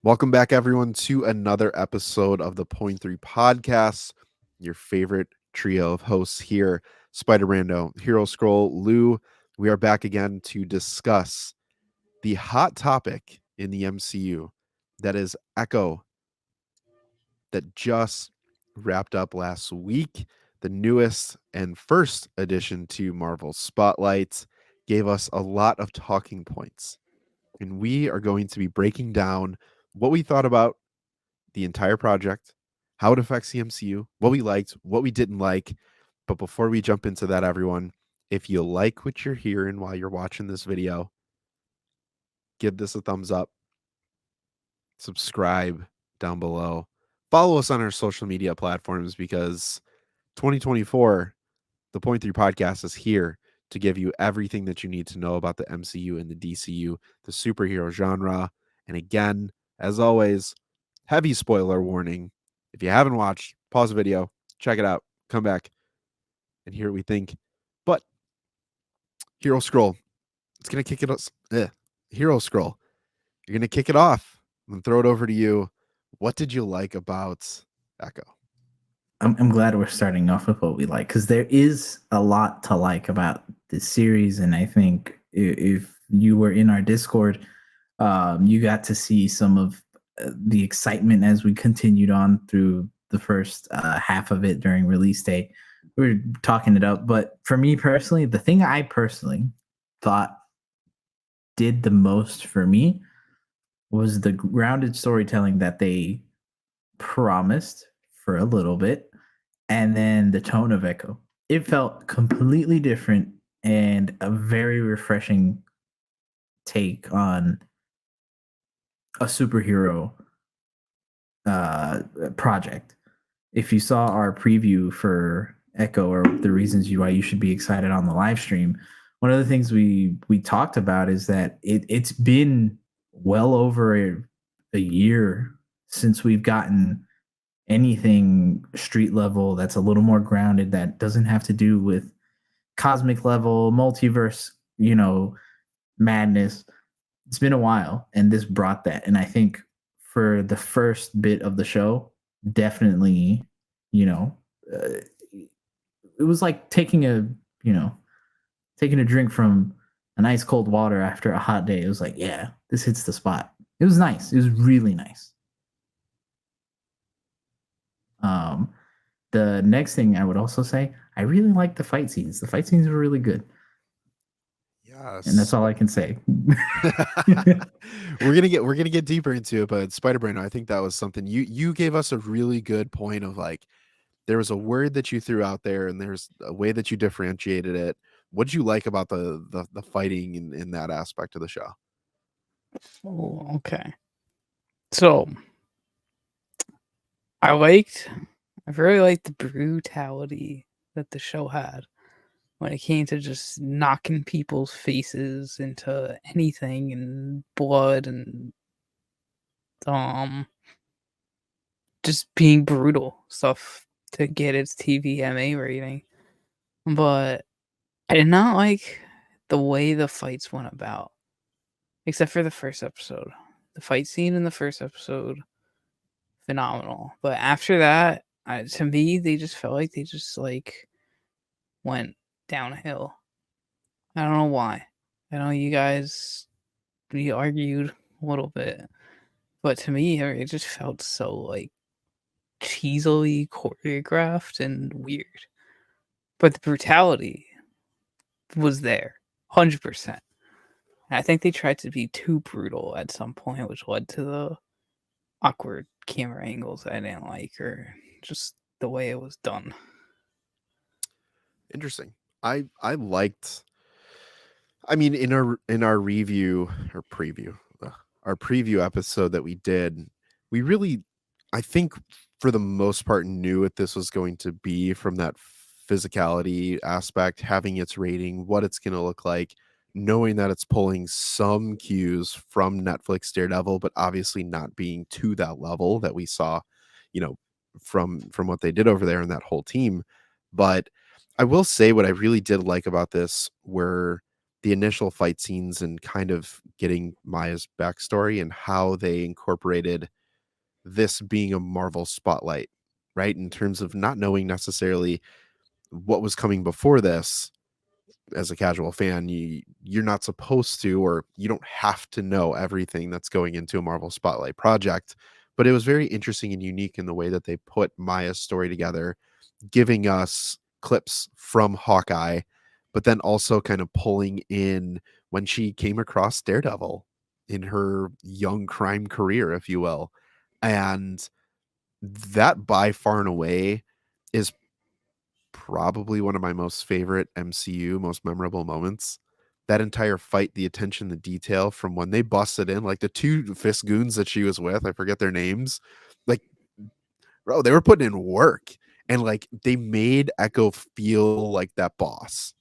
Welcome back, everyone, to another episode of the Point Three Podcast. Your favorite trio of hosts here, Spider Brando, Hero Scroll, Lou. We are back again to discuss the hot topic in the MCU that is Echo, that just wrapped up last week. The newest and first addition to Marvel Spotlight gave us a lot of talking points. And we are going to be breaking down what we thought about the entire project, how it affects the MCU, what we liked, what we didn't like. But before we jump into that, everyone, if you like what you're hearing while you're watching this video, give this a thumbs up, subscribe down below, follow us on our social media platforms because 2024, the Point Three Podcast is here to give you everything that you need to know about the MCU and the DCU, the superhero genre. And again, as always, heavy spoiler warning. If you haven't watched, pause the video, check it out, come back, and hear what we think. But Hero Scroll, it's gonna kick it us. Hero Scroll, you're gonna kick it off and throw it over to you. What did you like about Echo? I'm glad we're starting off with what we like because there is a lot to like about this series, and I think if you were in our Discord, you got to see some of the excitement as we continued on through the first half of it during release day. We were talking it up, but for me personally, the thing I personally thought did the most for me was the grounded storytelling that they promised for a little bit, and then the tone of Echo. It felt completely different and a very refreshing take on a superhero project. If you saw our preview for Echo or the reasons why you should be excited on the live stream, one of the things we talked about is that it's been well over a year since we've gotten anything street level that's a little more grounded, that doesn't have to do with cosmic level multiverse, madness. It's been a while, and this brought that. And I think for the first bit of the show, definitely, you know, uh, it was like taking a drink from an ice cold water after a hot day. It was like, yeah, this hits the spot. It was nice. It was really nice. Um, the next thing I would also say, I really like the fight scenes. The fight scenes were really good, and that's Yes. all I can say. we're gonna get deeper into it, but Spider Brand, I think that was something you gave us a really good point of like there was a word that you threw out there and there's a way that you differentiated it. What did you like about the fighting in that aspect of the show? Oh, okay. So I liked, I really liked the brutality that the show had when it came to just knocking people's faces into anything and blood and um just being brutal stuff to get its TVMA rating. But I did not like the way the fights went about, except for the first episode. The fight scene in the first episode, phenomenal. But after that, to me, they just felt like they just went downhill. I don't know why. I know you guys, we argued a little bit, but to me, it just felt so cheesily choreographed and weird. But the brutality was there, 100%. I think they tried to be too brutal at some point, which led to the awkward camera angles I didn't like, or just the way it was done. Interesting. I liked. I mean, in our review or preview, our preview episode that we did, we really, I think, for the most part, knew what this was going to be from that physicality aspect, having its rating, what it's going to look like, knowing that it's pulling some cues from Netflix Daredevil, but obviously not being to that level that we saw, you know, from what they did over there and that whole team. But I will say what I really did like about this were the initial fight scenes and kind of getting Maya's backstory and how they incorporated this being a Marvel Spotlight, right? In terms of not knowing necessarily what was coming before this. As a casual fan, you're not supposed to, or you don't have to know everything that's going into a Marvel Spotlight project. But it was very interesting and unique in the way that they put Maya's story together, giving us clips from Hawkeye, but then also kind of pulling in when she came across Daredevil in her young crime career, if you will. And that by far and away is probably one of my most favorite MCU, most memorable moments. That entire fight, the attention, the detail from when they busted in, like the two fist goons that she was with, I forget their names. Like, bro, they were putting in work. And like they made Echo feel like that boss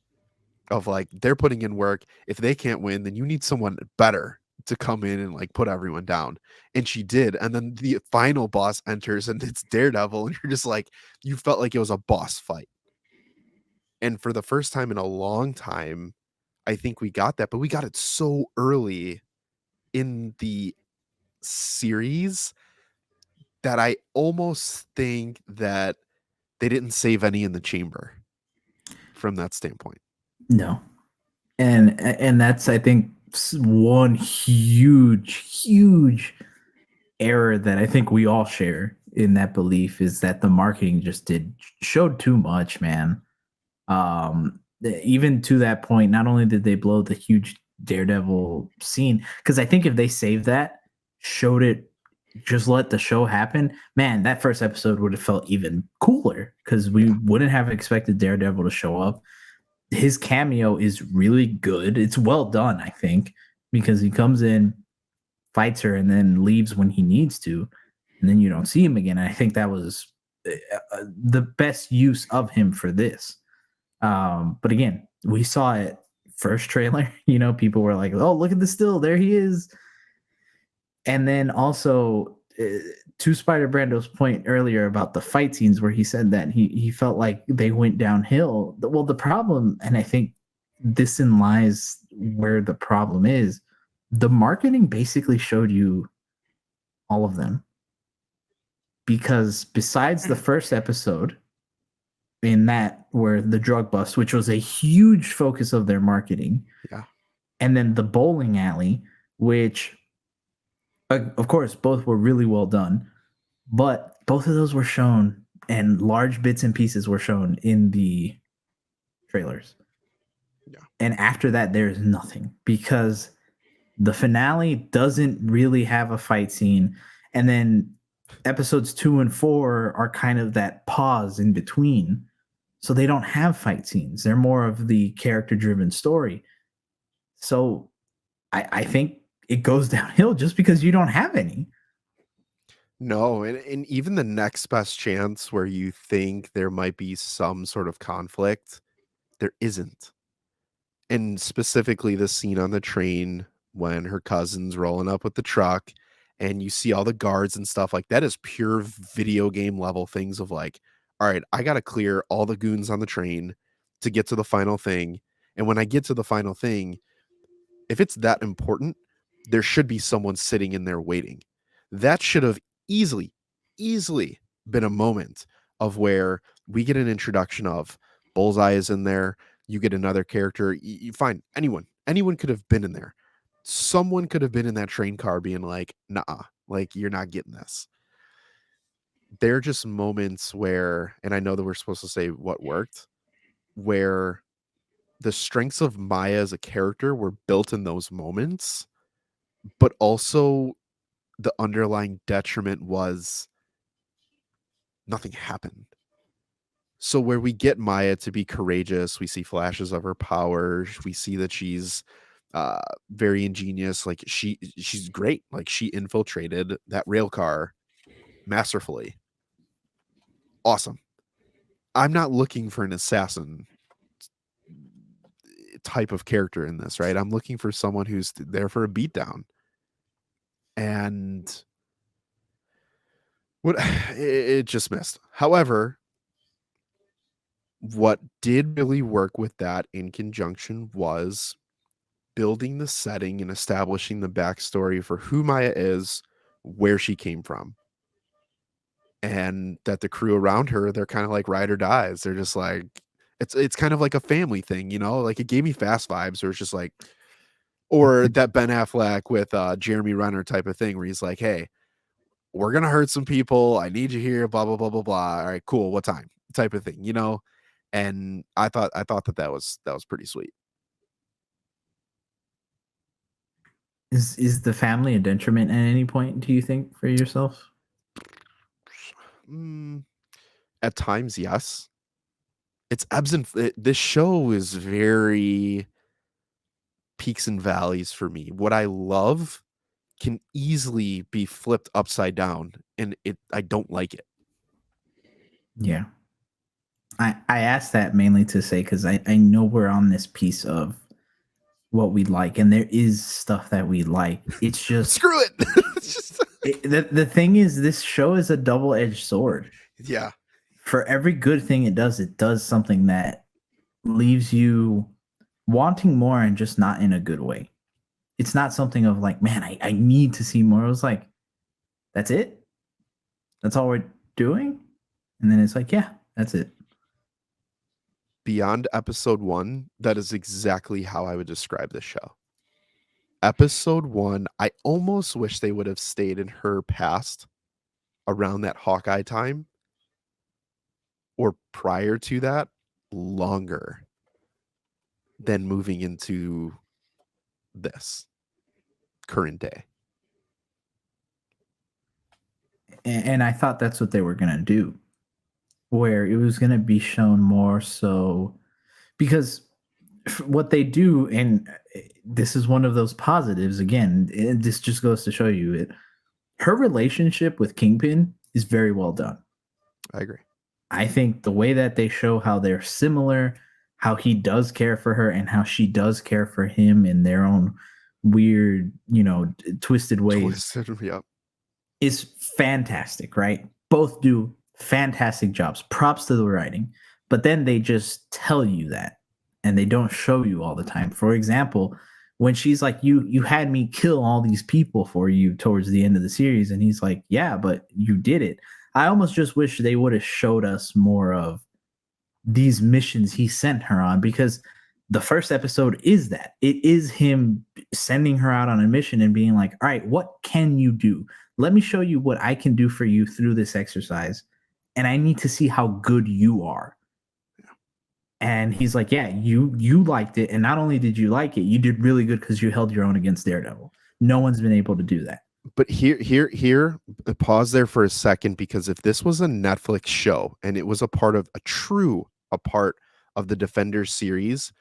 of like they're putting in work. If they can't win, then you need someone better to come in and like put everyone down. And she did. And then the final boss enters and it's Daredevil. And you're just like, you felt like it was a boss fight. And for the first time in a long time, I think we got that, but we got it so early in the series that I almost think that they didn't save any in the chamber from that standpoint. No. And that's, I think, one huge error that I think we all share in that belief is that the marketing just showed too much, man. Even to that point, not only did they blow the huge Daredevil scene, because I think if they saved that, showed it, just let the show happen, man, that first episode would have felt even cooler because we wouldn't have expected Daredevil to show up. His cameo is really good. It's well done, I think, because he comes in, fights her, and then leaves when he needs to, and then you don't see him again. I think that was the best use of him for this. But again, we saw it first trailer. You know, people were like, "Oh, look at the still, there he is." And then also to Spider Brando's point earlier about the fight scenes, where he said that he felt like they went downhill. Well, the problem, and I think this in lies where the problem is, the marketing basically showed you all of them. Because besides the first episode, in that where the drug bust, which was a huge focus of their marketing, and then the bowling alley, which of course both were really well done, but both of those were shown and large bits and pieces were shown in the trailers. And after that, there's nothing, because the finale doesn't really have a fight scene, and then episodes 2 and 4 are kind of that pause in between. So they don't have fight scenes. They're more of the character-driven story. So I think it goes downhill just because you don't have any. No, and even the next best chance where you think there might be some sort of conflict, there isn't. And specifically the scene on the train when her cousin's rolling up with the truck and you see all the guards and stuff, like that is pure video game level things of like, all right, I got to clear all the goons on the train to get to the final thing. And when I get to the final thing, if it's that important, there should be someone sitting in there waiting. That should have easily been a moment of where we get an introduction of Bullseye is in there. You get another character. You find anyone could have been in there. Someone could have been in that train car being like, nah, like you're not getting this. They're just moments where, and I know that we're supposed to say what worked, where the strengths of Maya as a character were built in those moments, but also the underlying detriment was nothing happened. So where we get Maya to be courageous, we see flashes of her power. We see that she's very ingenious. Like she's great. Like she infiltrated that rail car masterfully. Awesome. I'm not looking for an assassin type of character in this, right? I'm looking for someone who's there for a beatdown. And what it just missed. However, what did really work with that in conjunction was building the setting and establishing the backstory for who Maya is, where she came from. And that the crew around her, they're kind of like ride or dies. They're just like, it's kind of like a family thing, you know? Like it gave me Fast vibes, or it's just like, or that Ben Affleck with Jeremy Renner type of thing where he's like, hey, we're gonna hurt some people. I need you here, blah, blah, blah, blah, blah. All right, cool. What time? Type of thing, you know? And I thought that was pretty sweet. Is the family a detriment at any point, do you think, for yourself? At times, yes. It's ebbs and this show is very peaks and valleys for me. What I love can easily be flipped upside down, and I don't like it. Yeah. I asked that mainly to say, because I know we're on this piece of what we like, and there is stuff that we like. It's just Screw it. It's just the thing is, this show is a double-edged sword. yeah. For every good thing it does something that leaves you wanting more, and just not in a good way. It's not something of like, man, I need to see more. It was like, that's it? That's all we're doing? And then it's like, yeah, that's it. Beyond episode 1, that is exactly how I would describe this show. Episode 1, I almost wish they would have stayed in her past around that Hawkeye time, or prior to that, longer than moving into this current day. And I thought that's what they were going to do, where it was going to be shown more so, because what they do, and this is one of those positives again, and this just goes to show you it, her relationship with Kingpin is very well done. I agree. I think the way that they show how they're similar, how he does care for her and how she does care for him in their own weird, twisted ways, Yep. is fantastic, right? Both do fantastic jobs. Props to the writing. But then they just tell you that, and they don't show you all the time. For example, when she's like, you had me kill all these people for you towards the end of the series, and he's like, yeah, but you did it. I almost just wish they would have showed us more of these missions he sent her on, because the first episode is that. It is him sending her out on a mission and being like, all right, what can you do? Let me show you what I can do for you through this exercise. And I need to see how good you are. And he's like, yeah, you liked it. And not only did you like it, you did really good because you held your own against Daredevil. No one's been able to do that. But here, pause there for a second, because if this was a Netflix show and it was a part of the Defenders series,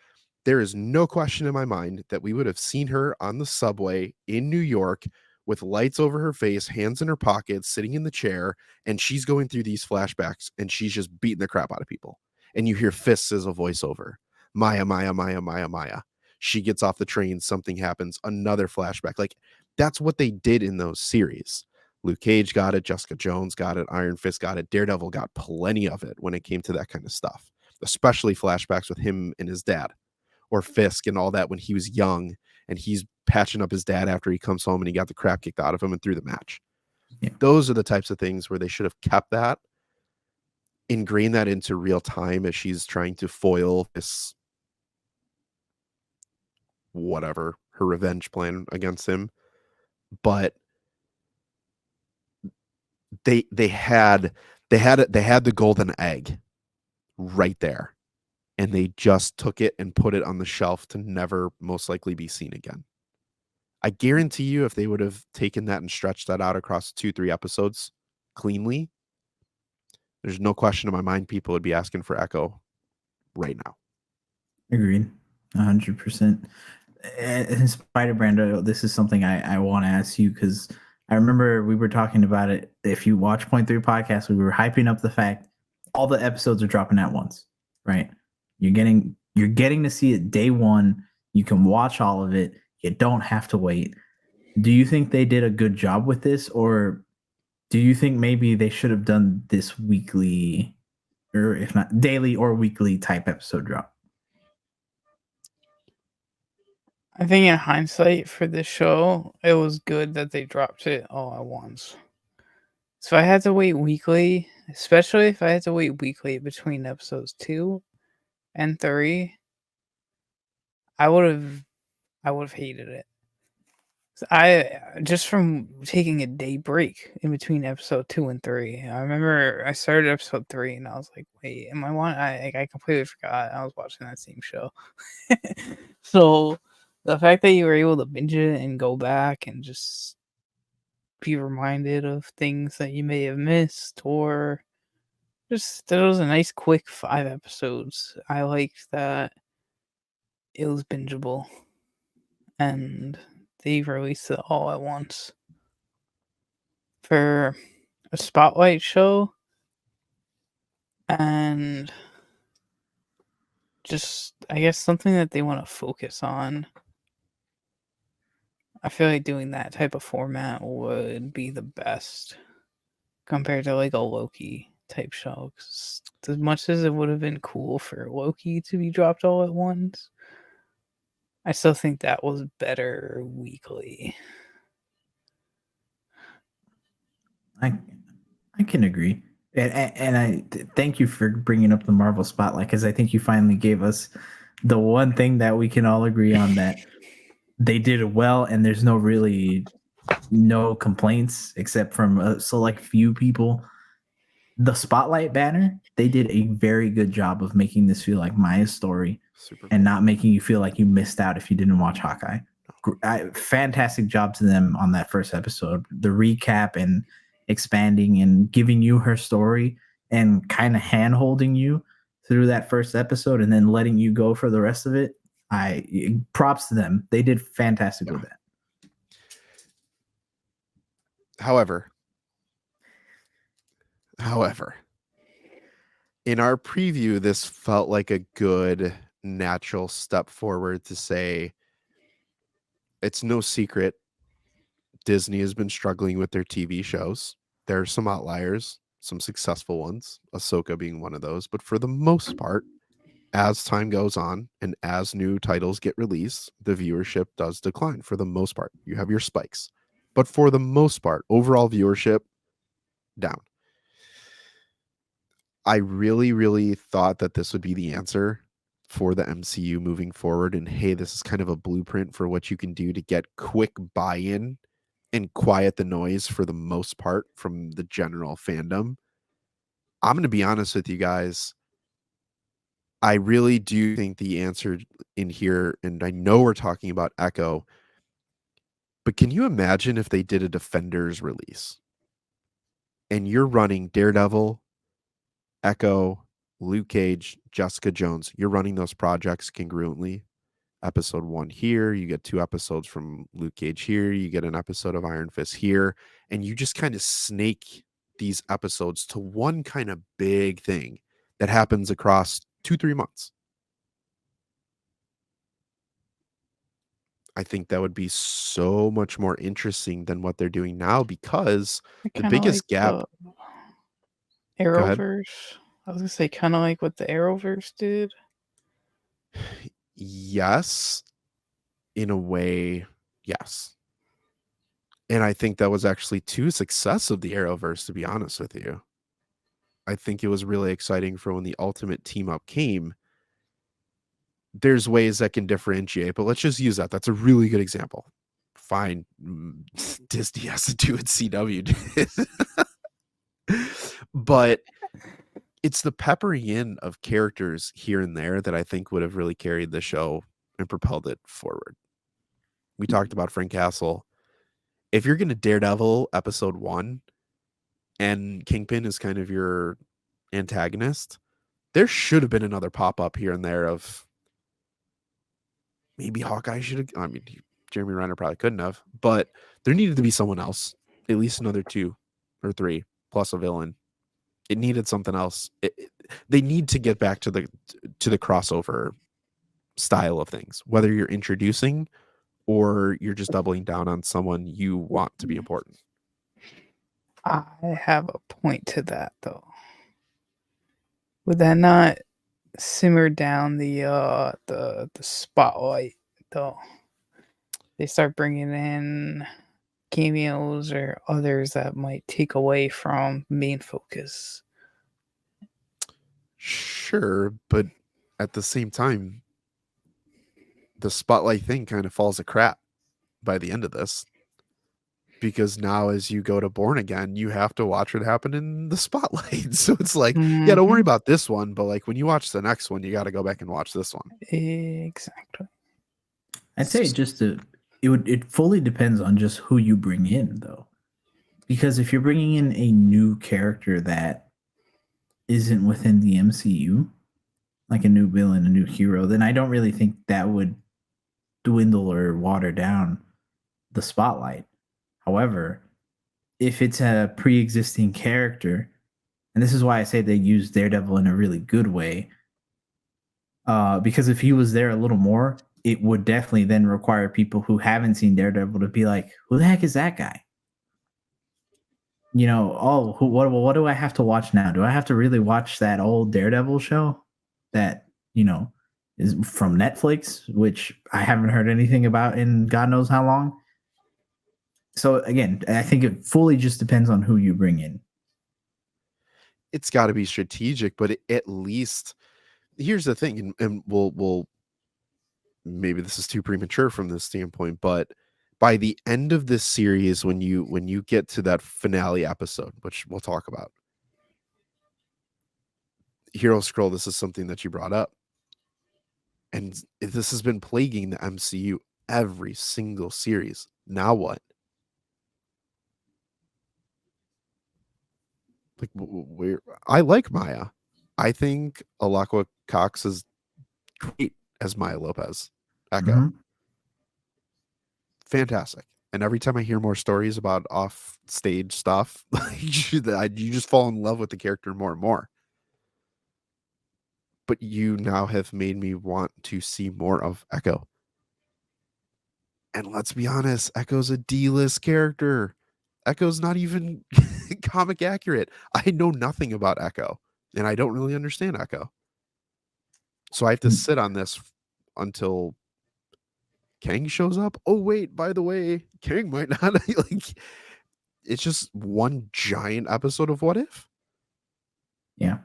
there is no question in my mind that we would have seen her on the subway in New York with lights over her face, hands in her pockets, sitting in the chair, and she's going through these flashbacks and she's just beating the crap out of people. And you hear fists as a voiceover. Maya, Maya, Maya, Maya, Maya. She gets off the train, something happens, another flashback. Like, that's what they did in those series. Luke Cage got it, Jessica Jones got it, Iron Fist got it, Daredevil got plenty of it when it came to that kind of stuff, especially flashbacks with him and his dad, or Fisk and all that when he was young and he's patching up his dad after he comes home and he got the crap kicked out of him and through the match. Yeah. Those are the types of things where they should have kept that, ingrained that into real time as she's trying to foil this, whatever, her revenge plan against him. But they had the golden egg right there, and they just took it and put it on the shelf to never most likely be seen again. I guarantee you, if they would have taken that and stretched that out across 2-3 episodes cleanly, there's no question in my mind people would be asking for Echo right now. Agreed. 100%. And Spider-Brando, this is something I want to ask you, because I remember we were talking about it. If you watch Point 3 podcast, we were hyping up the fact all the episodes are dropping at once, right? You're getting to see it day one. You can watch all of it. You don't have to wait. Do you think they did a good job with this, or do you think maybe they should have done this weekly, or if not daily or weekly type episode drop? I think in hindsight for this show, it was good that they dropped it all at once. So if I had to wait weekly, especially if I had to wait weekly between episodes 2 and 3, I would have hated it. I just from taking a day break in between episode 2 and 3. I remember I started episode 3 and I was like, "Wait, am I want?" I completely forgot I was watching that same show. So the fact that you were able to binge it and go back and just be reminded of things that you may have missed, or just that it was a nice quick 5 episodes. I liked that it was bingeable and they released it all at once. For a spotlight show and just I guess something that they want to focus on. I feel like doing that type of format would be the best compared to like a Loki type show. 'Cause as much as it would have been cool for Loki to be dropped all at once, I still think that was better weekly. I can agree, and thank you for bringing up the Marvel Spotlight, because I think you finally gave us the one thing that we can all agree on, that they did it well, and there's no complaints except from a select few people. The Spotlight banner, they did a very good job of making this feel like Maya's story Super and cool. not making you feel like you missed out if you didn't watch Hawkeye. Fantastic job to them on that first episode. The recap and expanding and giving you her story and kind of hand holding you through that first episode and then letting you go for the rest of it. Props to them. They did fantastic with that. However, in our preview, this felt like a good natural step forward to say it's no secret Disney has been struggling with their TV shows. There are some outliers, some successful ones, Ahsoka being one of those, but for the most part, as time goes on and as new titles get released, the viewership does decline for the most part. You have your spikes, but for the most part, overall viewership down. I really, really thought that this would be the answer for the MCU moving forward. And hey, this is kind of a blueprint for what you can do to get quick buy-in and quiet the noise for the most part from the general fandom. I'm going to be honest with you guys. I really do think the answer in here, and I know we're talking about Echo, but can you imagine if they did a Defenders release and you're running Daredevil, Echo, Luke Cage, Jessica Jones, you're running those projects congruently? Episode 1 here, you get 2 episodes from Luke Cage here, you get an episode of Iron Fist here, and you just kind of snake these episodes to one kind of big thing that happens across 2-3 months. I think that would be so much more interesting than what they're doing now, because the biggest Like gap. the Go ahead. Arrowverse. I was gonna say kind of like what the Arrowverse did. Yes, in a way, yes. And I think that was actually to success of the Arrowverse, to be honest with you. I think it was really exciting for when the ultimate team up came. There's ways that can differentiate, but let's just use that. That's a really good example. Fine. Disney has to do what CW did. But it's the peppering in of characters here and there that I think would have really carried the show and propelled it forward. We talked about Frank Castle. If you're going to Daredevil episode 1 and Kingpin is kind of your antagonist, there should have been another pop-up here and there of maybe Hawkeye should have. I mean, Jeremy Renner probably couldn't have, but there needed to be someone else, at least another 2 or 3 plus a villain. It needed something else. They need to get back to the crossover style of things, whether you're introducing or you're just doubling down on someone you want to be important. I have a point to that though. Would that not simmer down the spotlight though? they start bringing in cameos or others that might take away from main focus. Sure, but at the same time, the Spotlight thing kind of falls a crap by the end of this. Because now as you go to Born Again, you have to watch what happened in the Spotlight. So it's like, yeah, don't worry about this one, but like when you watch the next one, you got to go back and watch this one. Exactly. I'd say it fully depends on just who you bring in, though. Because if you're bringing in a new character that isn't within the MCU, like a new villain, a new hero, then I don't really think that would dwindle or water down the Spotlight. However, if it's a pre-existing character, and this is why I say they use Daredevil in a really good way, because if he was there a little more, it would definitely then require people who haven't seen Daredevil to be like, who the heck is that guy? You know, what do I have to watch now? Do I have to really watch that old Daredevil show that, you know, is from Netflix, which I haven't heard anything about in God knows how long? So again, I think it fully just depends on who you bring in. It's got to be strategic, but at least here's the thing, and we'll maybe this is too premature from this standpoint, but by the end of this series, when you get to that finale episode, which we'll talk about, Hero Scroll, this is something that you brought up, and this has been plaguing the MCU every single series. Now what? Like, where I like Maya. I think Alakwa Cox is great as Maya Lopez. Echo. Mhm. Fantastic. And every time I hear more stories about off stage stuff, you just fall in love with the character more and more. But you now have made me want to see more of Echo. And let's be honest, Echo's a D-list character. Echo's not even comic accurate. I know nothing about Echo, and I don't really understand Echo. So I have to sit on this until Kang shows up. Oh wait, by the way, Kang might not like. It's just one giant episode of What If. Yeah.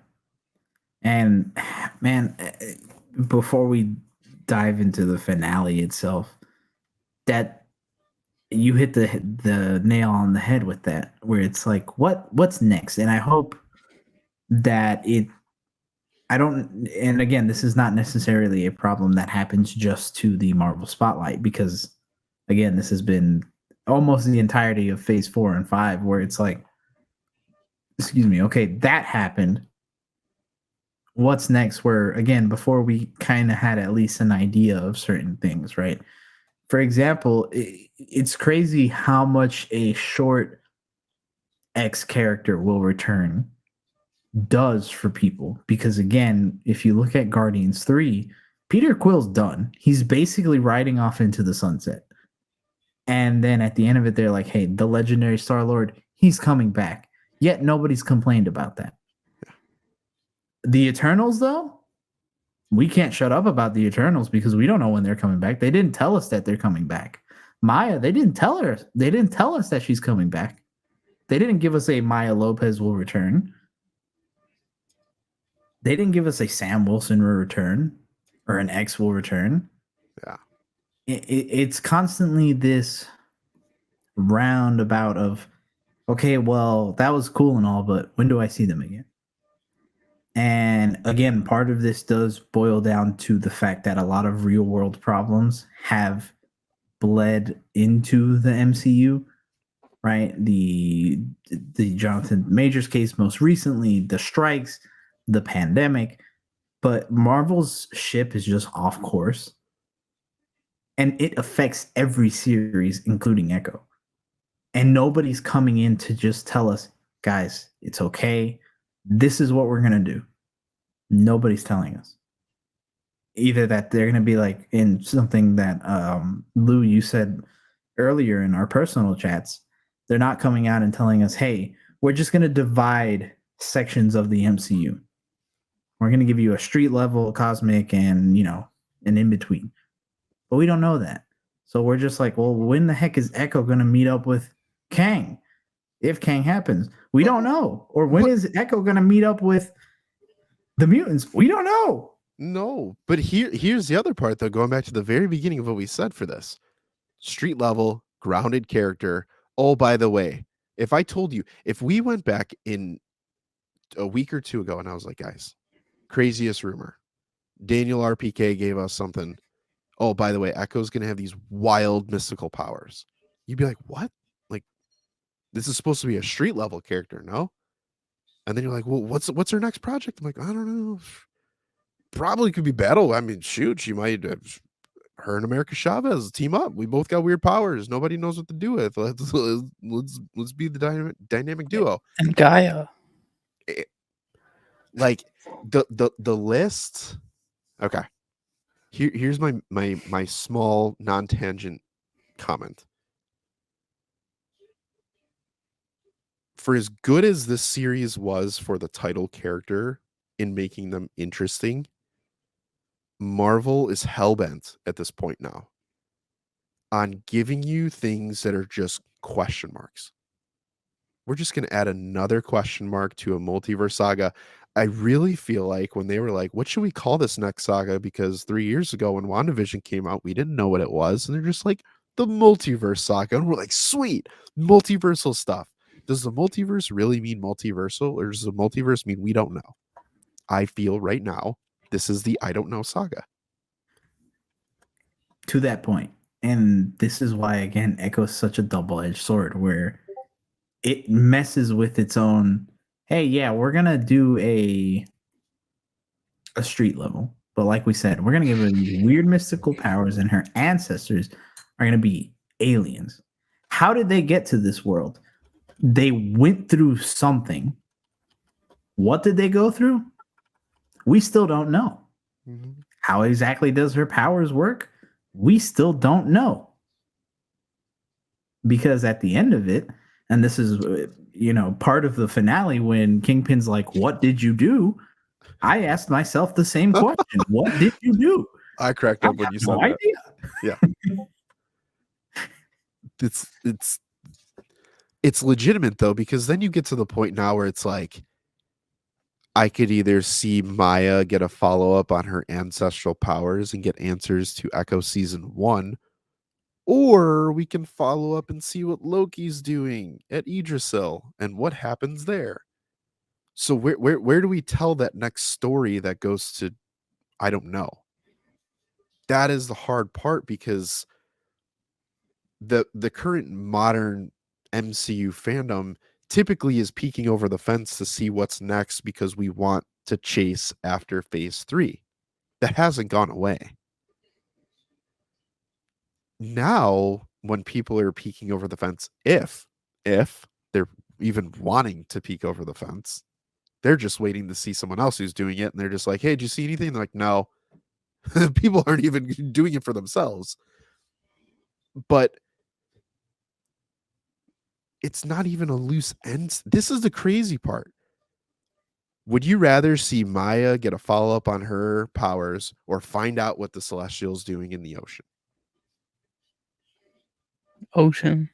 And man, before we dive into the finale itself, that you hit the nail on the head with that, where it's like, what's next? And I hope that I don't, and again, this is not necessarily a problem that happens just to the Marvel Spotlight, because again, this has been almost the entirety of phase 4 and 5, where it's like, excuse me, okay, that happened. What's next? Where again, before we kind of had at least an idea of certain things, right? For example, it's crazy how much a short X character will return does for people, because again, if you look at Guardians 3, Peter Quill's done. He's basically riding off into the sunset. And then at the end of it, they're like, hey, the legendary Star-Lord, he's coming back. Yet nobody's complained about that. The Eternals, though, we can't shut up about the Eternals because we don't know when they're coming back. They didn't tell us that they're coming back. Maya, they didn't tell us that she's coming back. They didn't give us a Maya Lopez will return. They didn't give us a Sam Wilson will return or an X will return. Yeah. It's constantly this roundabout of, okay, well, that was cool and all, but when do I see them again? And again, part of this does boil down to the fact that a lot of real world problems have bled into the MCU, right? The Jonathan Majors case most recently, the strikes, the pandemic, but Marvel's ship is just off course. And it affects every series, including Echo. And nobody's coming in to just tell us, guys, it's okay. This is what we're going to do. Nobody's telling us. Either that they're going to be like in something that Lou, you said earlier in our personal chats, they're not coming out and telling us, hey, we're just going to divide sections of the MCU. We're going to give you a street level, cosmic, and, you know, an in between. But we don't know that. So we're just like, well, when the heck is Echo going to meet up with Kang? If Kang happens, we don't know. Or when is Echo going to meet up with the mutants? We don't know. No, but here's the other part though, going back to the very beginning of what we said for this. Street level, grounded character. Oh, by the way, if I told you, if we went back in a week or two ago and I was like, guys, craziest rumor. Daniel RPK gave us something. Oh, by the way, Echo's going to have these wild mystical powers. You'd be like, what? Like, this is supposed to be a street level character, no? And then you're like, well, what's her next project? I'm like, I don't know. Probably could be Battle. I mean, shoot, she might. Her and America Chavez team up. We both got weird powers. Nobody knows what to do with. Let's be the dynamic duo. And Gaia. Like the list. Okay. Here's my small non-tangent comment. For as good as this series was for the title character in making them interesting, Marvel is hellbent at this point now on giving you things that are just question marks. We're just going to add another question mark to a multiverse saga. I really feel like when they were like, what should we call this next saga? Because 3 years ago when WandaVision came out, we didn't know what it was. And they're just like, the multiverse saga. And we're like, sweet, multiversal stuff. Does the multiverse really mean multiversal? Or does the multiverse mean we don't know? I feel right now, this is the I don't know saga. To that point. And this is why, again, Echo is such a double-edged sword where it messes with its own, hey, yeah, we're going to do a street level. But like we said, we're going to give her these weird mystical powers, and her ancestors are going to be aliens. How did they get to this world? They went through something. What did they go through? We still don't know. Mm-hmm. How exactly does her powers work? We still don't know. Because at the end of it, and this is, part of the finale when Kingpin's like, what did you do? I asked myself the same question. What did you do? I cracked up when you said that. Yeah. It's legitimate though, because then you get to the point now where it's like, I could either see Maya get a follow-up on her ancestral powers and get answers to Echo Season 1, or we can follow up and see what Loki's doing at Yggdrasil and what happens there. So where do we tell that next story that goes to, I don't know. That is the hard part, because the current modern MCU fandom typically is peeking over the fence to see what's next because we want to chase after phase 3. That hasn't gone away. Now, when people are peeking over the fence, if they're even wanting to peek over the fence, they're just waiting to see someone else who's doing it. And they're just like, hey, did you see anything? And they're like, no. People aren't even doing it for themselves. But it's not even a loose end. This is the crazy part. Would you rather see Maya get a follow-up on her powers or find out what the Celestial's doing in the ocean? Ocean.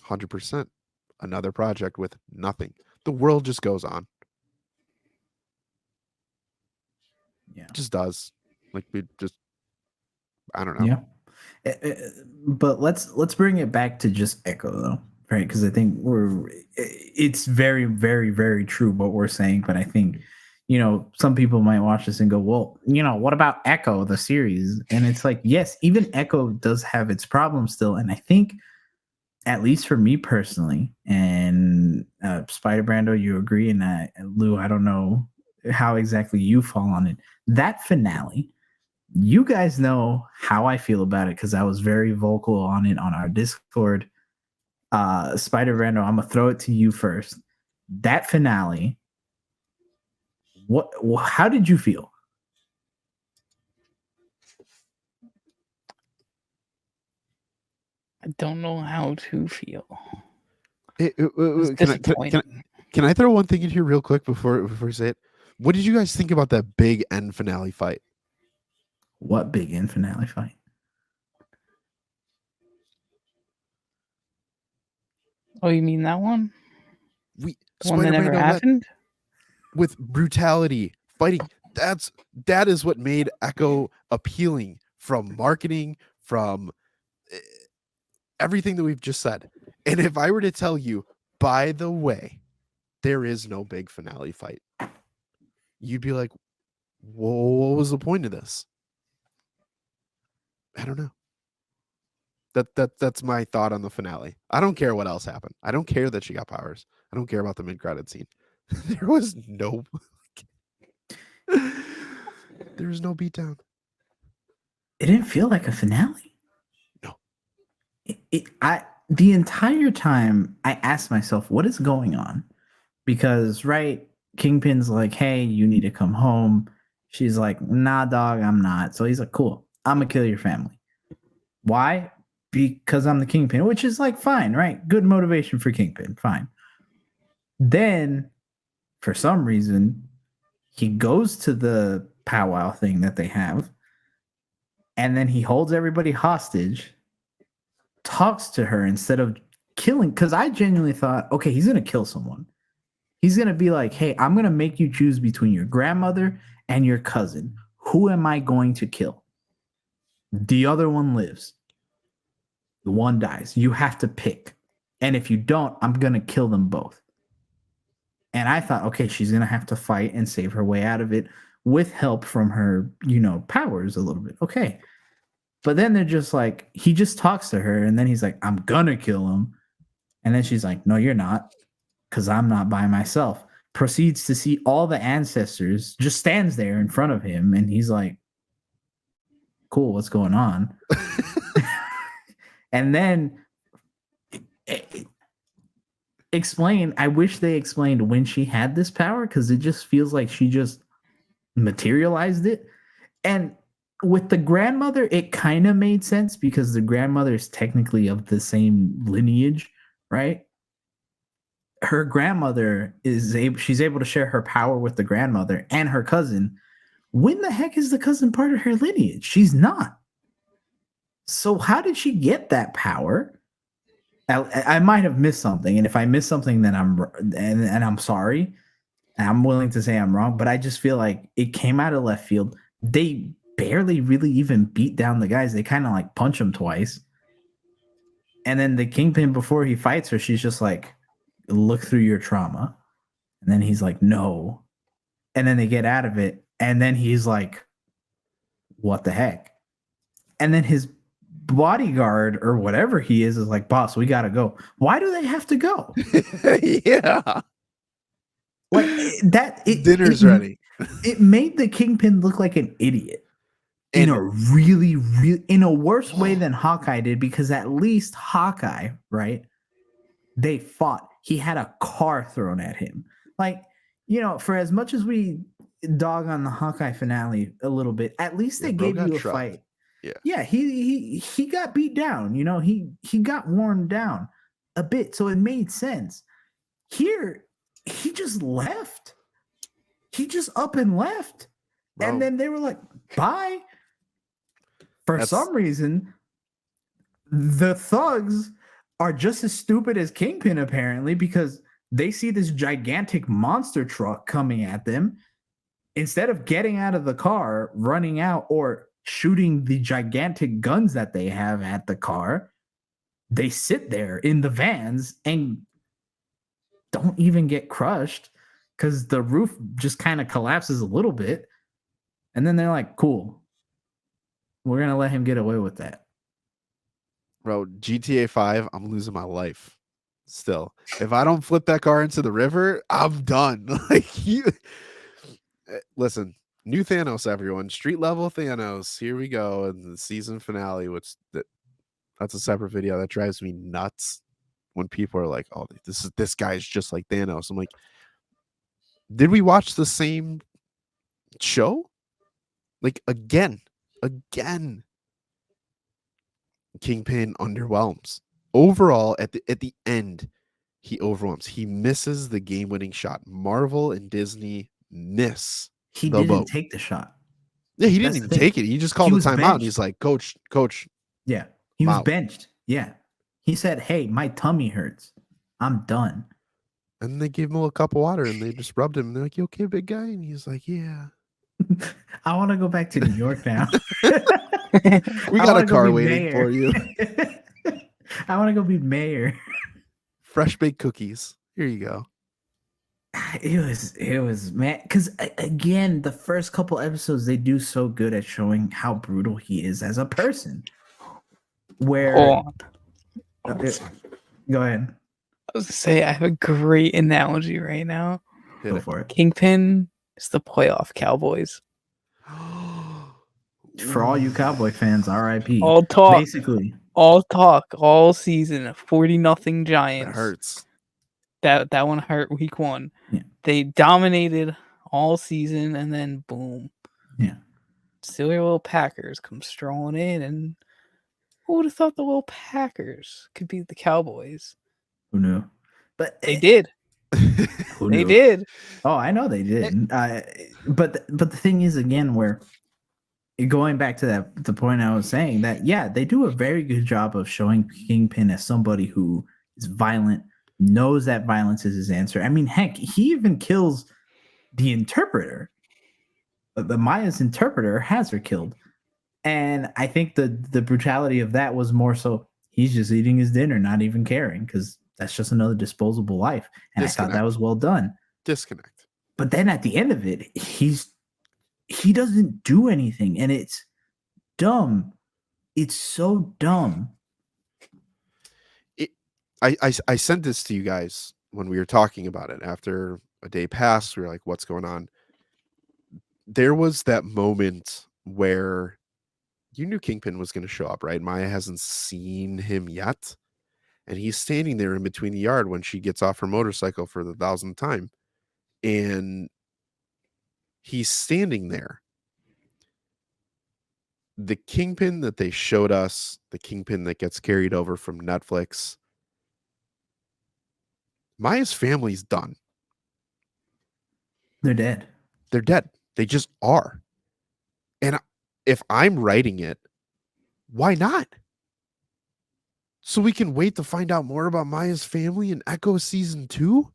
100%. Another project with nothing. The world just goes on. Yeah. It just does. Like, we just, I don't know. Yeah. But let's bring it back to just Echo though, right? Because I think it's very, very, very true what we're saying. But I think, some people might watch this and go, well, what about Echo, the series? And it's like, yes, even Echo does have its problems still. And I think, at least for me personally, and Spider Brando, you agree, and Lou, I don't know how exactly you fall on it. That finale, you guys know how I feel about it because I was very vocal on it on our Discord. Spider Brando, I'm gonna throw it to you first. That finale, how did you feel? I don't know how to feel. Can I throw one thing in here real quick before we say it? What did you guys think about that big end finale fight? What big end finale fight? Oh, you mean that one? We The one that never Spider-Man went happened? with brutality, fighting. That is what made Echo appealing, from marketing, from eh, everything that we've just said. And if I were to tell you, by the way, there is no big finale fight, you'd be like, whoa, what was the point of this? I don't know. That's my thought on the finale. I don't care what else happened. I don't care that she got powers. I don't care about the mid-credit scene. There was no there was no beatdown. It didn't feel like a finale. No. The entire time I asked myself, what is going on? Because, right, Kingpin's like, hey, you need to come home. She's like, nah, dog, I'm not. So he's like, cool, I'm gonna kill your family. Why? Because I'm the Kingpin, which is like fine, right? Good motivation for Kingpin, fine. Then, for some reason, he goes to the powwow thing that they have, and then he holds everybody hostage, talks to her instead of killing. Because I genuinely thought, okay, he's gonna kill someone. He's gonna be like, hey, I'm gonna make you choose between your grandmother and your cousin. Who am I going to kill? The other one lives. The one dies. You have to pick. And if you don't, I'm going to kill them both. And I thought, okay, she's going to have to fight and save her way out of it with help from her, powers a little bit. Okay. But then they're just like, he just talks to her and then he's like, I'm going to kill him. And then she's like, no, you're not, because I'm not by myself. Proceeds to see all the ancestors, just stands there in front of him. And he's like, cool, what's going on? And then explain. I wish they explained when she had this power, because it just feels like she just materialized it. And with the grandmother, it kind of made sense because the grandmother is technically of the same lineage, right? Her grandmother she's able to share her power with the grandmother and her cousin. When the heck is the cousin part of her lineage? She's not. So how did she get that power? I might have missed something, and if I missed something, then I'm sorry. And I'm willing to say I'm wrong, but I just feel like it came out of left field. They barely really even beat down the guys. They kind of like punch them twice. And then the Kingpin, before he fights her, she's just like, look through your trauma. And then he's like, no. And then they get out of it. And then he's like, what the heck? And then his bodyguard or whatever he is like, boss, we gotta go. Why do they have to go? Yeah. Like that. Dinner's ready. It made the Kingpin look like an idiot in a really, in a worse way than Hawkeye did, because at least Hawkeye, right? They fought. He had a car thrown at him. Like, for as much as we dog on the Hawkeye finale a little bit, at least they gave you a fight. Yeah, he got beat down. He got worn down a bit, so it made sense. Here, he just left. He just up and left. Bro. And then they were like, bye. For some reason, the thugs are just as stupid as Kingpin, apparently, because they see this gigantic monster truck coming at them. Instead of getting out of the car, running out, or shooting the gigantic guns that they have at the car, they sit there in the vans and don't even get crushed, because the roof just kind of collapses a little bit. And then they're like, cool, we're going to let him get away with that. Bro, GTA 5, I'm losing my life still. If I don't flip that car into the river, I'm done. Listen, new Thanos, everyone. Street level Thanos. Here we go. And the season finale, which that's a separate video. That drives me nuts when people are like, oh, this guy's just like Thanos. I'm like, did we watch the same show? Like, again. Kingpin underwhelms. Overall, at the end, he overwhelms. He misses the game-winning shot. Marvel and Disney miss He the didn't boat. take the shot. Yeah, he didn't even take it. He just called the timeout, and he's like, Coach. Yeah, he was benched. Yeah. He said, hey, my tummy hurts. I'm done. And they gave him a little cup of water and they just rubbed him. And they're like, "You okay, big guy?" And he's like, "Yeah." I want to go back to New York now. We I got wanna a go car be waiting mayor. for you. I want to go be mayor. Fresh baked cookies. Here you go. It was man, because again, the first couple episodes they do so good at showing how brutal he is as a person. Where Hold on. go ahead, I was gonna say I have a great analogy right now. Hit go it. for it. Kingpin is the playoff Cowboys. For all you Cowboy fans, R.I.P. All talk, Basically, all season. 40-0 That Giants. hurts. That one hurt week 1. Yeah. They dominated all season, and then boom. Yeah. Silly little Packers come strolling in, and who would have thought the little Packers could beat the Cowboys? Who knew? But They did. who They knew? did. Oh, I know they did. But the thing is, again, where going back to the point I was saying that, yeah, they do a very good job of showing Kingpin as somebody who is violent, knows that violence is his answer. I mean, heck, he even kills the interpreter. The Maya's interpreter has her killed. And I think the brutality of that was more so he's just eating his dinner, not even caring, because that's just another disposable life. And I thought that was well done. Disconnect. But then at the end of it, he doesn't do anything, and it's dumb. It's so dumb. I sent this to you guys when we were talking about it. After a day passed, we were like, "What's going on?" There was that moment where you knew Kingpin was going to show up, right? Maya hasn't seen him yet, and he's standing there in between the yard when she gets off her motorcycle for the 1,000th time, and he's standing there. The Kingpin that they showed us, the Kingpin that gets carried over from Netflix, Maya's family's done. They're dead. They're dead. They just are. And if I'm writing it, why not? So we can wait to find out more about Maya's family in Echo season 2?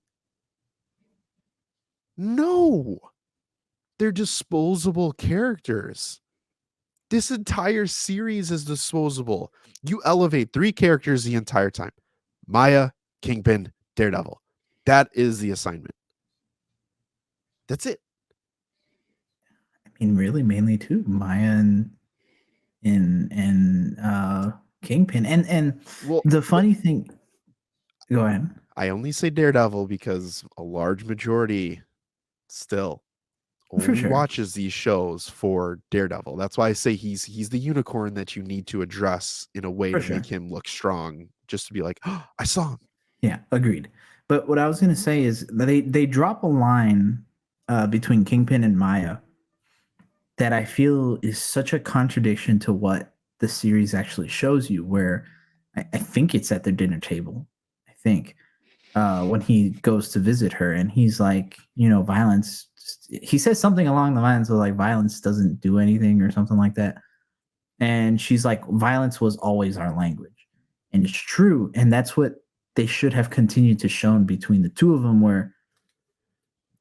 No. They're disposable characters. This entire series is disposable. You elevate 3 characters the entire time. Maya, Kingpin, Daredevil. That is the assignment. That's it. I mean, really, mainly too, Maya and Kingpin. And Well, the funny thing, go ahead. I only say Daredevil because a large majority still only sure. watches these shows for Daredevil. That's why I say he's the unicorn that you need to address in a way For to sure. make him look strong, just to be like, "Oh, I saw him." Yeah, agreed. But what I was going to say is that they drop a line between Kingpin and Maya that I feel is such a contradiction to what the series actually shows you, where I think it's at their dinner table. I think when he goes to visit her and he's like, violence. He says something along the lines of like, violence doesn't do anything or something like that. And she's like, violence was always our language. And it's true. And that's what they should have continued to shown between the two of them, where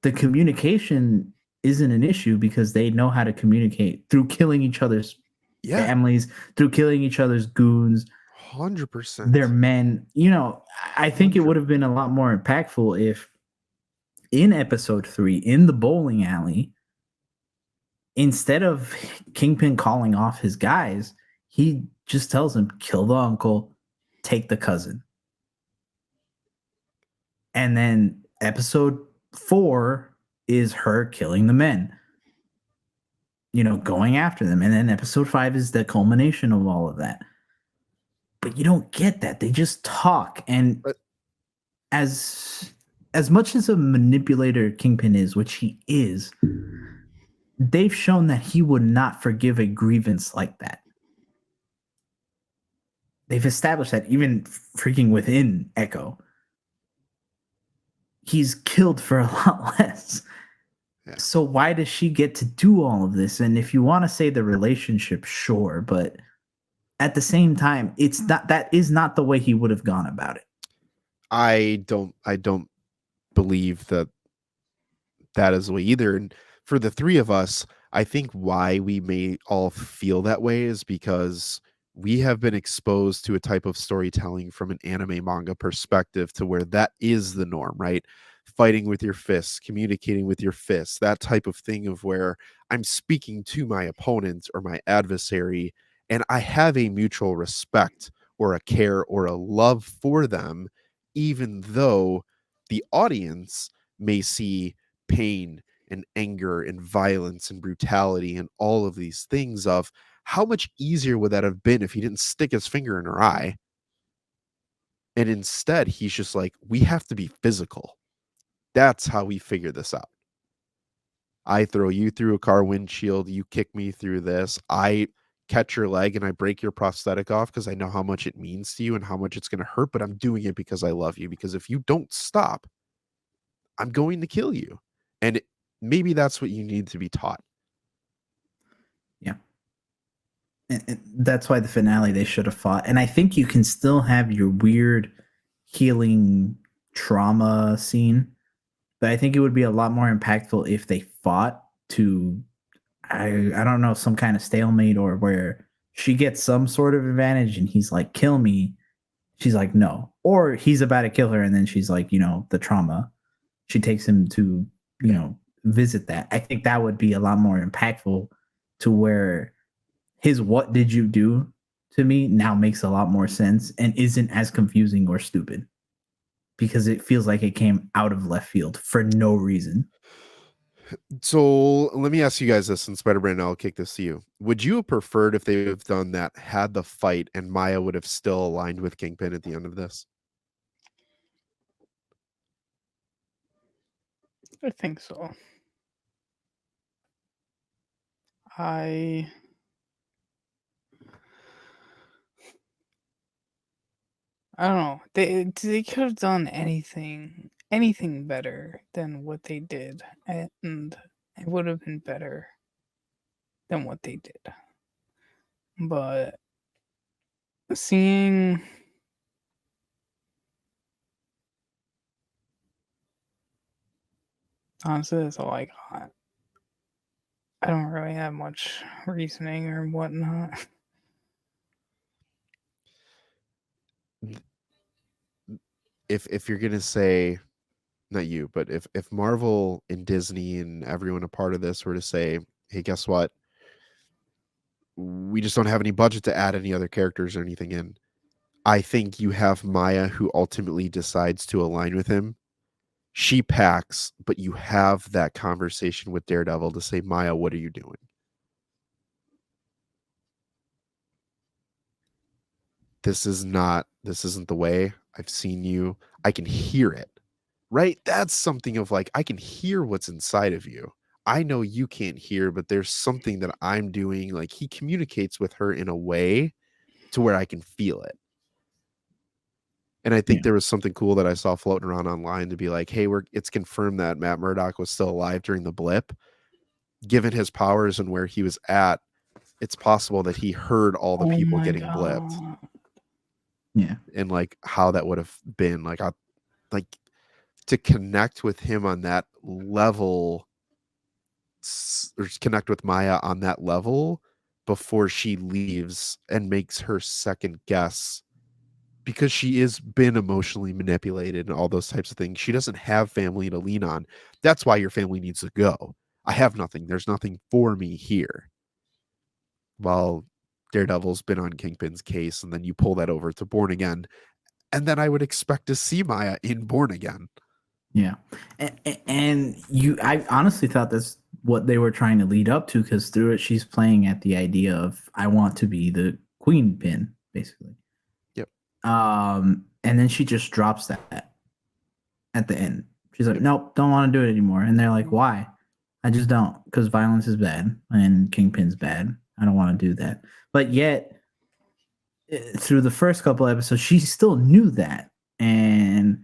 the communication isn't an issue because they know how to communicate through killing each other's families, through killing each other's goons. 100%. They're men. I think it would have been a lot more impactful if in episode 3, in the bowling alley, instead of Kingpin calling off his guys, he just tells him, kill the uncle, take the cousin. And then episode 4 is her killing the men, going after them. And then episode 5 is the culmination of all of that. But you don't get that. They just talk. And as much as a manipulator Kingpin is, which he is, they've shown that he would not forgive a grievance like that. They've established that even freaking within Echo. He's killed for a lot less. Yeah. So why does she get to do all of this? And if you want to say the relationship, sure, but at the same time, that is not the way he would have gone about it. I don't believe that is the way either. And for the three of us, I think why we may all feel that way is because we have been exposed to a type of storytelling from an anime manga perspective to where that is the norm, right? Fighting with your fists, communicating with your fists, that type of thing of where I'm speaking to my opponent or my adversary, and I have a mutual respect or a care or a love for them, even though the audience may see pain and anger and violence and brutality and all of these things of how much easier would that have been if he didn't stick his finger in her eye? And instead, he's just like, we have to be physical. That's how we figure this out. I throw you through a car windshield, you kick me through this. I catch your leg and I break your prosthetic off because I know how much it means to you and how much it's going to hurt, but I'm doing it because I love you. Because if you don't stop, I'm going to kill you. And maybe that's what you need to be taught. Yeah. And that's why the finale they should have fought. And I think you can still have your weird healing trauma scene, but I think it would be a lot more impactful if they fought to I don't know, some kind of stalemate, or where she gets some sort of advantage and he's like, kill me. She's like, no. Or he's about to kill her and then she's like, the trauma. She takes him to, visit that. I think that would be a lot more impactful, to where his "what did you do" to me now makes a lot more sense and isn't as confusing or stupid, because it feels like it came out of left field for no reason. So let me ask you guys this, and Spider-Man, I'll kick this to you. Would you have preferred if they would have done that, had the fight, and Maya would have still aligned with Kingpin at the end of this? I think so. I don't know. They could have done anything better than what they did, and it would have been better than what they did. But seeing honestly, that's all I got. I don't really have much reasoning or whatnot. If you're gonna say, not you, but if Marvel and Disney and everyone a part of this were to say, hey, guess what? We just don't have any budget to add any other characters or anything in. I think you have Maya, who ultimately decides to align with him. She packs, but you have that conversation with Daredevil to say, Maya, what are you doing? This isn't the way. I've seen you. I can hear it. Right? That's something of like, I can hear what's inside of you. I know you can't hear, but there's something that I'm doing. Like, he communicates with her in a way to where I can feel it. And I think there was something cool that I saw floating around online to be like, hey, it's confirmed that Matt Murdock was still alive during the blip. Given his powers and where he was at, it's possible that he heard all the people getting blipped. Yeah. And like how that would have been like to connect with him on that level, or connect with Maya on that level before she leaves and makes her second guess, because she is been emotionally manipulated and all those types of things. She doesn't have family to lean on. That's why your family needs to go. I have nothing. There's nothing for me here. While Daredevil's been on Kingpin's case, and then you pull that over to Born Again, and then I would expect to see Maya in Born Again. Yeah. And I honestly thought that's what they were trying to lead up to, because through it, she's playing at the idea of, I want to be the queen pin, basically. Yep. And then she just drops that at the end. She's like, nope, don't want to do it anymore. And they're like, why? I just don't, because violence is bad and Kingpin's bad. I don't want to do that. But yet, through the first couple episodes, she still knew that. And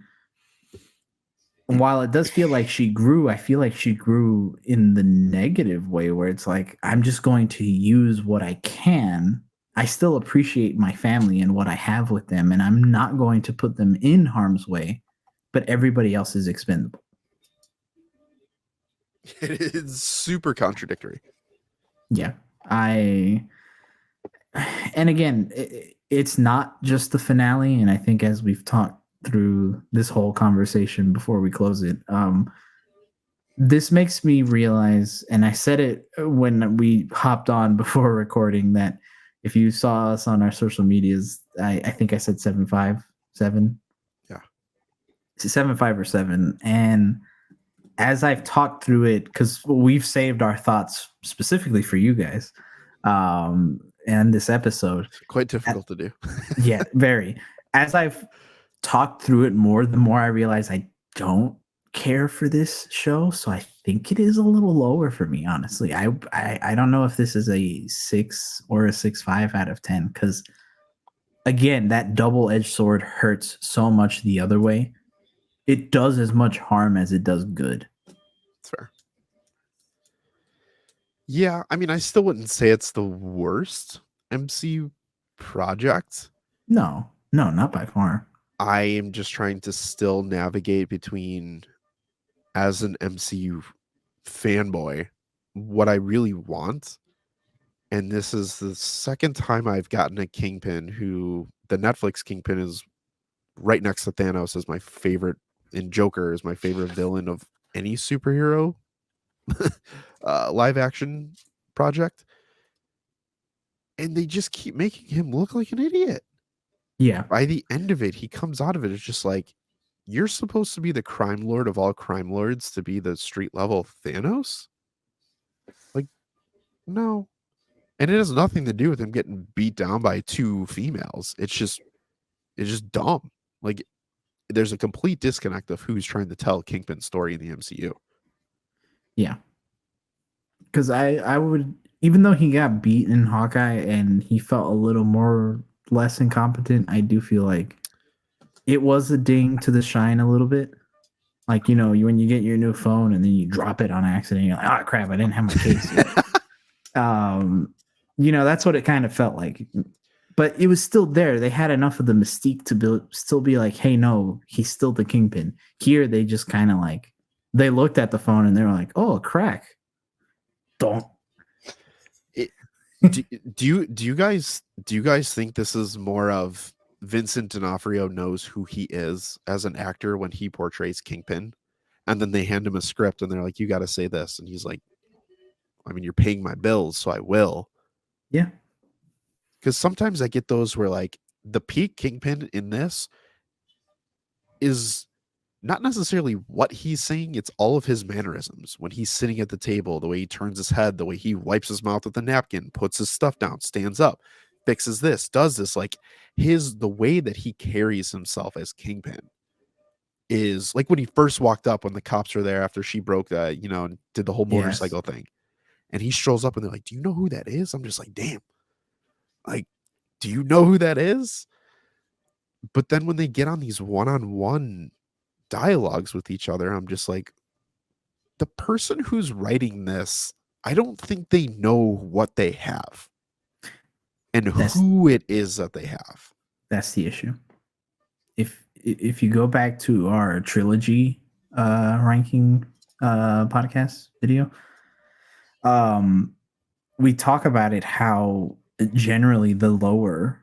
while it does feel like she grew, I feel like she grew in the negative way, where it's like, I'm just going to use what I can I still appreciate my family and what I have with them, and I'm not going to put them in harm's way, but everybody else is expendable. It is super contradictory. Yeah. And again, it's not just the finale. And I think as we've talked through this whole conversation before we close it, this makes me realize, and I said it when we hopped on before recording, that if you saw us on our social medias, I think I said 757. Yeah. 7.5 or 7. And as I've talked through it, because we've saved our thoughts specifically for you guys, and this episode. It's quite difficult to do. Yeah, very. As I've talked through it more, the more I realize I don't care for this show. So I think it is a little lower for me, honestly. I don't know if this is a 6 or a 6.5 out of 10, because again, that double-edged sword hurts so much the other way. It does as much harm as it does good. That's fair. Yeah, I mean, I still wouldn't say it's the worst MCU project. No, not by far. I am just trying to still navigate between, as an MCU fanboy, what I really want. And this is the second time I've gotten a Kingpin who, the Netflix Kingpin, is right next to Thanos as my favorite, and Joker is my favorite villain of any superhero live action project. And they just keep making him look like an idiot. Yeah. By the end of it, he comes out of it, it's just like, you're supposed to be the crime lord of all crime lords to be the street level Thanos? Like, no. And it has nothing to do with him getting beat down by 2 females. It's just dumb. Like, there's a complete disconnect of who's trying to tell Kingpin's story in the MCU. Yeah. Because I would, even though he got beat in Hawkeye and he felt a little more less incompetent, I do feel like it was a ding to the shine a little bit. Like, you know, when you get your new phone and then you drop it on accident, you're like, oh crap, I didn't have my case yet. You know, that's what it kind of felt like. But it was still there. They had enough of the mystique to still be like, hey, no, he's still the Kingpin. Here, they just kind of like, they looked at the phone and they were like, oh, a crack. Don't. Do you guys think this is more of Vincent D'Onofrio knows who he is as an actor when he portrays Kingpin, and then they hand him a script and they're like, you got to say this, and he's like, I mean, you're paying my bills, so I will. Yeah. Because sometimes I get those where, like, the peak Kingpin in this is not necessarily what he's saying, it's all of his mannerisms. When he's sitting at the table, the way he turns his head, the way he wipes his mouth with a napkin, puts his stuff down, stands up, fixes this, does this. Like, the way that he carries himself as Kingpin is like when he first walked up when the cops were there after she broke that, and did the whole motorcycle thing. And he strolls up and they're like, do you know who that is? I'm just like, damn. Like, do you know who that is? But then when they get on these one-on-one dialogues with each other, I'm just like, the person who's writing this, I don't think they know what they have and who it is that they have. That's the issue. If you go back to our trilogy ranking podcast video, we talk about it, how generally the lower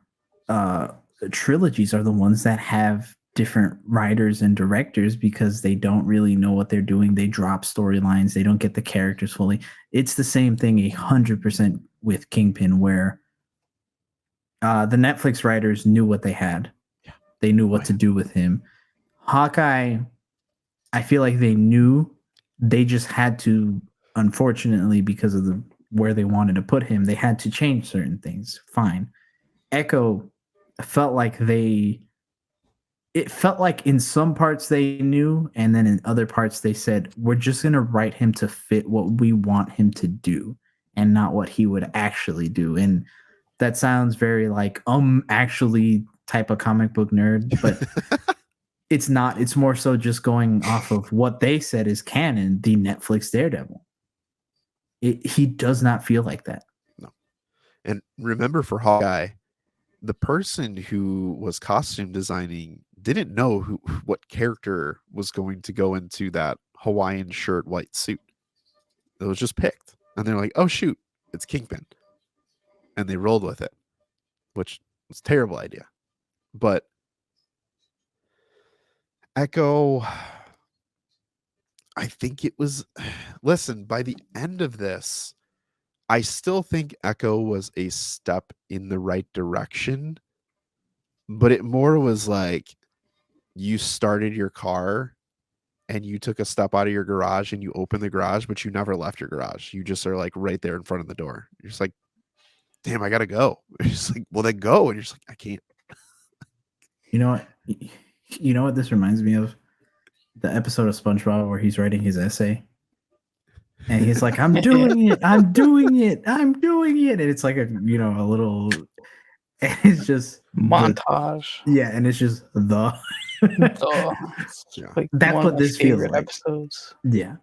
trilogies are the ones that have different writers and directors because they don't really know what they're doing. They drop storylines. They don't get the characters fully. It's the same thing 100% with Kingpin, where the Netflix writers knew what they had. Yeah. They knew what to do with him. Hawkeye, I feel like they knew. They just had to, unfortunately, because of where they wanted to put him, they had to change certain things. Fine. Echo felt like it felt like in some parts they knew, and then in other parts they said, we're just going to write him to fit what we want him to do and not what he would actually do. And that sounds very like, actually type of comic book nerd, but it's not. It's more so just going off of what they said is canon, the Netflix Daredevil. He does not feel like that. No. And remember, for Hawkeye, the person who was costume designing didn't know what character was going to go into that Hawaiian shirt, white suit. It was just picked. And they're like, oh, shoot, it's Kingpin. And they rolled with it, which was a terrible idea. But Echo, I think it was, listen, by the end of this, I still think Echo was a step in the right direction, but it more was like you started your car and you took a step out of your garage and you opened the garage, but you never left your garage. You just are like right there in front of the door. You're just like, damn, I gotta go. You're just like, well, then go. And you're just like, I can't. You know what? You know what this reminds me of? The episode of SpongeBob where he's writing his essay. And he's like, I'm doing it. I'm doing it. I'm doing it. And it's like a little, and it's just montage. And it's just Yeah. Like that's what this feels like. Episodes. Yeah.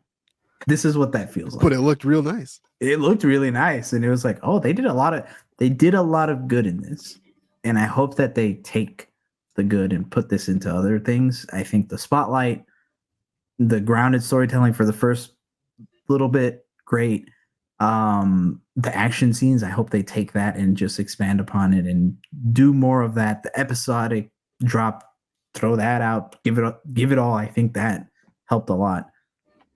This is what that feels like. But it looked real nice. It looked really nice. And it was like, oh, they did a lot of good in this. And I hope that they take the good and put this into other things. I think the Spotlight, the grounded storytelling for the first little bit, great. The action scenes, I hope they take that and just expand upon it and do more of that. The episodic drop, throw that out, give it all. I think that helped a lot.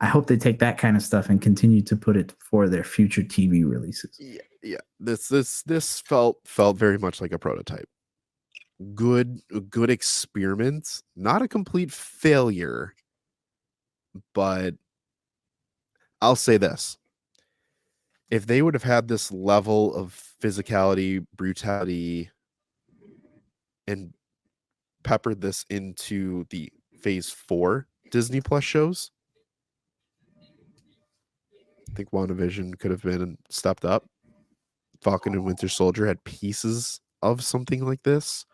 I hope they take that kind of stuff and continue to put it for their future TV releases. Yeah. This felt very much like a prototype. Good experiment, not a complete failure, but I'll say this. If they would have had this level of physicality, brutality, and peppered this into the Phase 4 Disney Plus shows, I think WandaVision could have been stepped up. Falcon and Winter Soldier had pieces of something like this,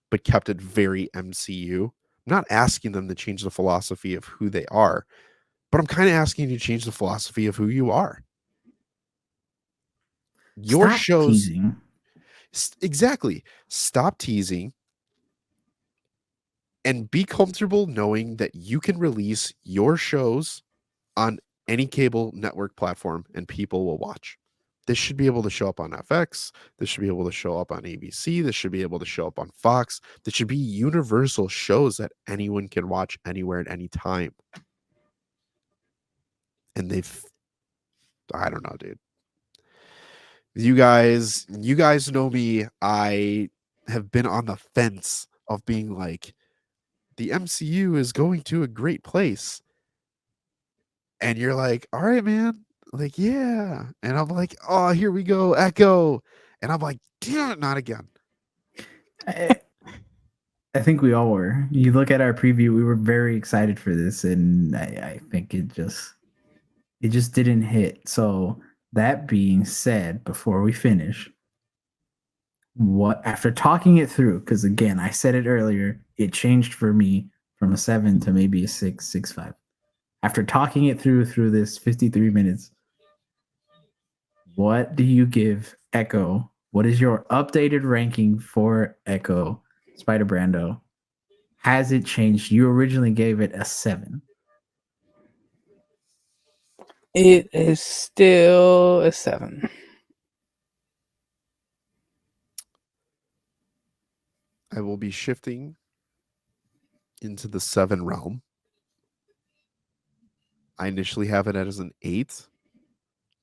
but kept it very MCU. I'm not asking them to change the philosophy of who they are, but I'm kind of asking you to change the philosophy of who you are. Your Stop shows teasing. Exactly. Stop teasing and be comfortable knowing that you can release your shows on any cable network platform and people will watch. This should be able to show up on FX. This should be able to show up on ABC. This should be able to show up on Fox. This should be universal shows that anyone can watch anywhere at any time. And I don't know, dude. You guys know me. I have been on the fence of being like, the MCU is going to a great place. And you're like, all right, man. Like, yeah. And I'm like, oh, here we go, Echo. And I'm like, damn it, not again. I think we all were. You look at our preview, we were very excited for this, and I think it just didn't hit. So that being said, before we finish, after talking it through, because again, I said it earlier, it changed for me from a 7 to maybe a 6.5. After talking it through this 53 minutes, what do you give Echo? What is your updated ranking for Echo Spider-Brando? Has it changed? You originally gave it a 7. It is still a 7. I will be shifting into the 7 realm. I initially have it as an 8.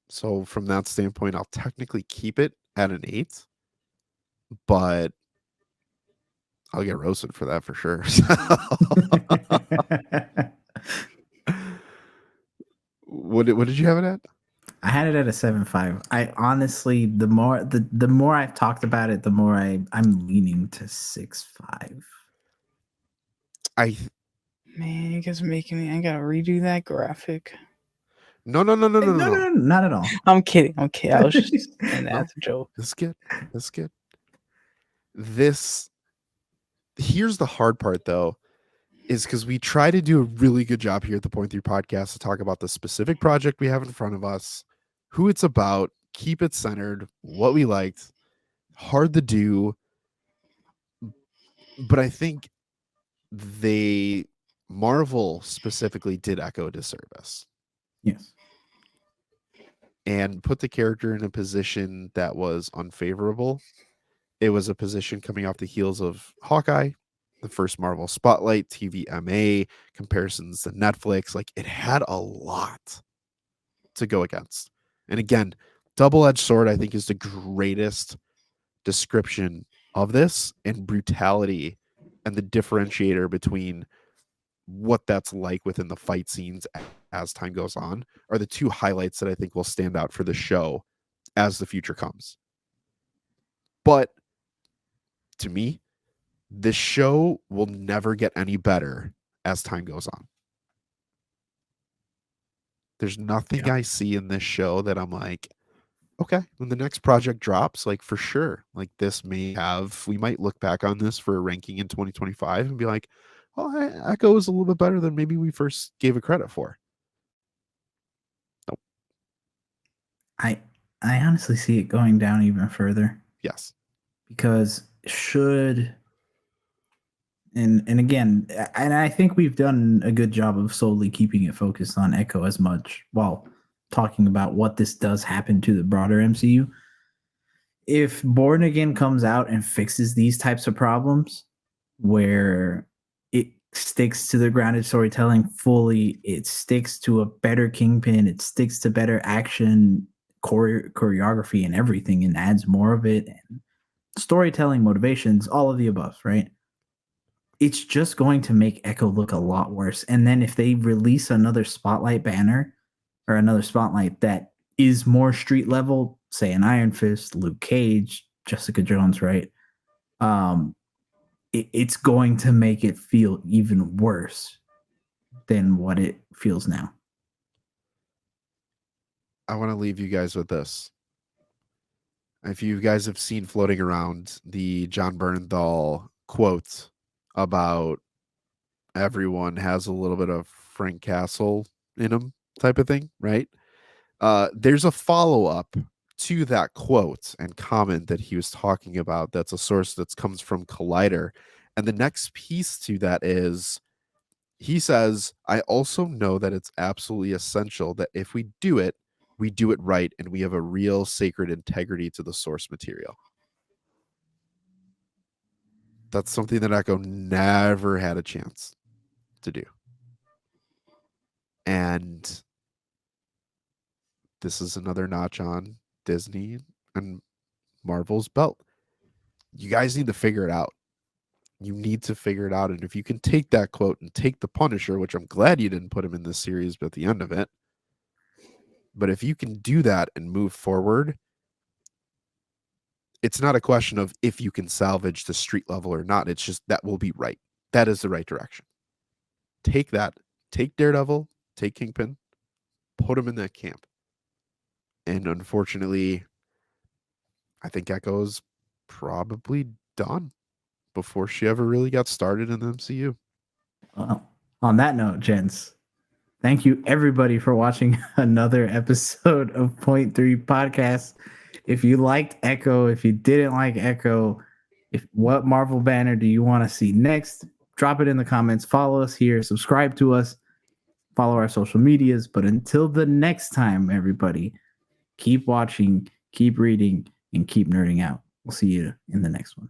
So from that standpoint, I'll technically keep it at an 8. But I'll get roasted for that for sure. What did you have it at? I had it at a 7.5. I honestly, the more I've talked about it, the more I'm leaning to 6.5. Man, you guys are making me. I gotta redo that graphic. No, Not at all. I'm kidding. I was just saying that's a joke. That's good. Here's the hard part though, is because we try to do a really good job here at the Point 3 podcast to talk about the specific project we have in front of us, who it's about, keep it centered, what we liked. hard to do, but I think Marvel specifically did Echo a disservice. Yes. And put the character in a position that was unfavorable. It was a position coming off the heels of Hawkeye, the first Marvel Spotlight, TVMA, comparisons to Netflix. Like, it had a lot to go against. And again, double-edged sword, I think, is the greatest description of this, and brutality and the differentiator between what that's like within the fight scenes as time goes on are the two highlights that I think will stand out for the show as the future comes. But to me, this show will never get any better as time goes on. There's nothing I see in this show that I'm like, okay, when the next project drops, like, for sure, like, we might look back on this for a ranking in 2025 and be like, oh, Echo is a little bit better than maybe we first gave it credit for. Nope. I honestly see it going down even further. Yes. Because and again, and I think we've done a good job of solely keeping it focused on Echo as much while talking about what this does happen to the broader MCU. If Born Again comes out and fixes these types of problems, where it sticks to the grounded storytelling fully, it sticks to a better Kingpin, it sticks to better action, choreography, and everything, and adds more of it, and storytelling, motivations, all of the above, right? It's just going to make Echo look a lot worse. And then if they release another Spotlight banner or another Spotlight that is more street level, say an Iron Fist, Luke Cage, Jessica Jones, right? It's going to make it feel even worse than what it feels now. I want to leave you guys with this. If you guys have seen floating around the John Bernthal quote about everyone has a little bit of Frank Castle in them type of thing, right? There's a follow-up to that quote and comment that he was talking about. That's a source that comes from Collider. And the next piece to that is, he says, I also know that it's absolutely essential that if we do it right, and we have a real sacred integrity to the source material. That's something that Echo never had a chance to do. And this is another notch on Disney and Marvel's belt. You guys need to figure it out. You need to figure it out. And if you can take that quote and take the Punisher, which I'm glad you didn't put him in this series, but at the end of it, but if you can do that and move forward, it's not a question of if you can salvage the street level or not. It's just that will be right. That is the right direction. Take that. Take Daredevil. Take Kingpin. Put him in that camp. And unfortunately, I think Echo's probably done before she ever really got started in the MCU. Well, on that note, gents, thank you everybody for watching another episode of Point 3 Podcast. If you liked Echo, if you didn't like Echo, what Marvel banner do you want to see next? Drop it in the comments. Follow us here. Subscribe to us. Follow our social medias. But until the next time, everybody, keep watching, keep reading, and keep nerding out. We'll see you in the next one.